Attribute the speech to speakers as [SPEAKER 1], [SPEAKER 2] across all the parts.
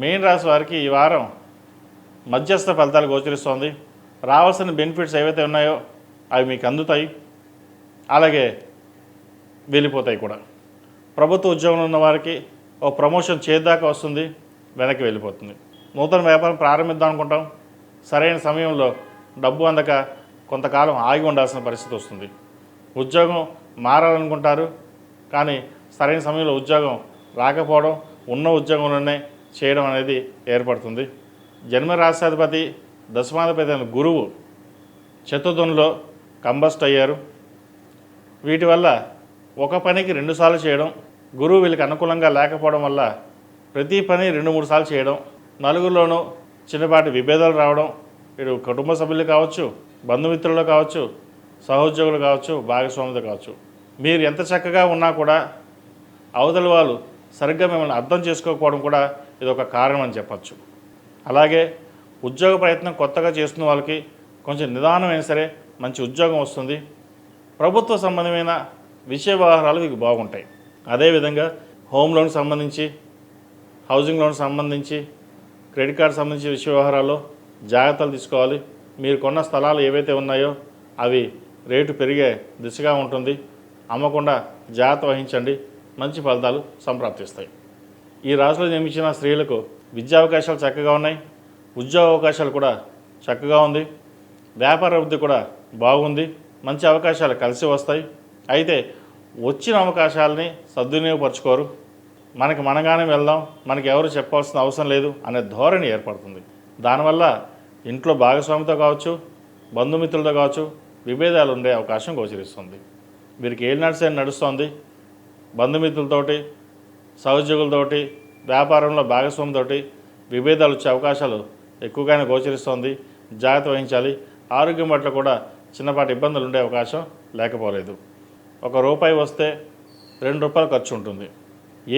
[SPEAKER 1] మీన రాశి వారికి ఈ వారం మధ్యస్థ ఫలితాలు గోచరిస్తోంది. రావాల్సిన బెనిఫిట్స్ ఏవైతే ఉన్నాయో అవి మీకు అందుతాయి, అలాగే వెళ్ళిపోతాయి కూడా. ప్రభుత్వ ఉద్యోగంలో ఉన్న వారికి ఓ ప్రమోషన్ చేద్దాకా వస్తుంది, వెనక్కి వెళ్ళిపోతుంది. నూతన వ్యాపారం ప్రారంభిద్దాం అనుకుంటాం, సరైన సమయంలో డబ్బు అందక కొంతకాలం ఆగి ఉండాల్సిన పరిస్థితి వస్తుంది. ఉద్యోగం మారాలనుకుంటారు, కానీ సరైన సమయంలో ఉద్యోగం రాకపోవడం, ఉన్న ఉద్యోగంలోనే చేయడం అనేది ఏర్పడుతుంది. జన్మరాశ్యాధిపతి దశమాధిపతి అయిన గురువు చతుర్థంలో కంబస్ట్ అయ్యారు. వీటి వల్ల ఒక పనికి 2 సార్లు చేయడం, గురువు వీళ్ళకి అనుకూలంగా లేకపోవడం వల్ల ప్రతి పని 2-3 సార్లు చేయడం, నలుగురిలోనూ చిన్నపాటి విభేదాలు రావడం, వీడు కుటుంబ సభ్యులు కావచ్చు, బంధుమిత్రులు కావచ్చు, సహోద్యోగులు కావచ్చు, భాగస్వాములు కావచ్చు. మీరు ఎంత చక్కగా ఉన్నా కూడా అవతల వాళ్ళు సరిగ్గా మిమ్మల్ని అర్థం చేసుకోకపోవడం కూడా ఇది ఒక కారణం అని చెప్పచ్చు. అలాగే ఉద్యోగ ప్రయత్నం కొత్తగా చేస్తున్న వాళ్ళకి కొంచెం నిదానమైన సరే మంచి ఉద్యోగం వస్తుంది. ప్రభుత్వ సంబంధమైన విషయ వ్యవహారాలు మీకు బాగుంటాయి. అదేవిధంగా హోమ్ లోన్ సంబంధించి, హౌసింగ్ లోన్ సంబంధించి, క్రెడిట్ కార్డు సంబంధించి విషయ వ్యవహారాల్లో జాగ్రత్తలు తీసుకోవాలి. మీరు కొన్న స్థలాలు ఏవైతే ఉన్నాయో అవి రేటు పెరిగే దిశగా ఉంటుంది. అమ్మకుండా జాగ్రత్త వహించండి, మంచి ఫలితాలు సంప్రాప్తిస్తాయి. ఈ రాశిలో జన్మించిన స్త్రీలకు విద్యా అవకాశాలు చక్కగా ఉన్నాయి, ఉద్యోగ అవకాశాలు కూడా చక్కగా ఉంది, వ్యాపార అభివృద్ధి కూడా బాగుంది, మంచి అవకాశాలు కలిసి వస్తాయి. అయితే వచ్చిన అవకాశాలని సద్వినియోగపరచుకోరు. మనకి మనగానే వెళ్దాం, మనకి ఎవరు చెప్పాల్సిన అవసరం లేదు అనే ధోరణి ఏర్పడుతుంది. దానివల్ల ఇంట్లో భాగస్వామితో కావచ్చు, బంధుమిత్రులతో కావచ్చు విభేదాలు ఉండే అవకాశం గోచరిస్తుంది. వీరికి ఏలినాటి నడుస్తోంది. బంధుమిత్రులతోటి, సహోద్యోగులతోటి, వ్యాపారంలో భాగస్వామితోటి విభేదాలు వచ్చే అవకాశాలు ఎక్కువగానే గోచరిస్తోంది. జాగ్రత్త వహించాలి. ఆరోగ్యం పట్ల కూడా చిన్నపాటి ఇబ్బందులు ఉండే అవకాశం లేకపోలేదు. ₹1 వస్తే ₹2 ఖర్చు ఉంటుంది.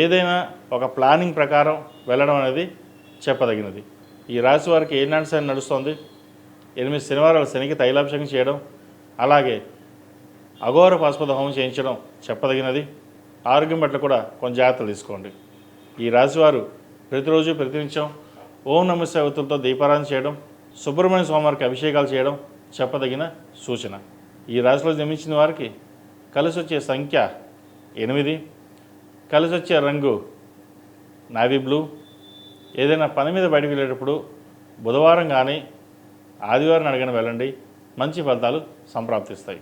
[SPEAKER 1] ఏదైనా ఒక ప్లానింగ్ ప్రకారం వెళ్ళడం అనేది చెప్పదగినది. ఈ రాశి వారికి ఏలినాటి శని నడుస్తోంది. 8 శనివారాలు శనికి తైలాభిషేకం చేయడం, అలాగే అఘోర పాశుపత హోమం చేయించడం చెప్పదగినది. ఆరోగ్యం పట్ల కూడా కొంచెం జాగ్రత్తలు తీసుకోండి. ఈ రాశివారు ప్రతిరోజు ప్రతినిత్యం ఓం నమః శివాయ ఒత్తులతో దీపారాధన చేయడం, సుబ్రహ్మణ్య స్వామివారికి అభిషేకాలు చేయడం చెప్పదగిన సూచన. ఈ రాశిలో జన్మించిన వారికి కలిసి వచ్చే సంఖ్య 8, కలిసి వచ్చే రంగు నావీ బ్లూ. ఏదైనా పని మీద బయటకు వెళ్ళేటప్పుడు బుధవారం కానీ ఆదివారం అడగని వెళ్ళండి, మంచి ఫలితాలు సంప్రాప్తిస్తాయి.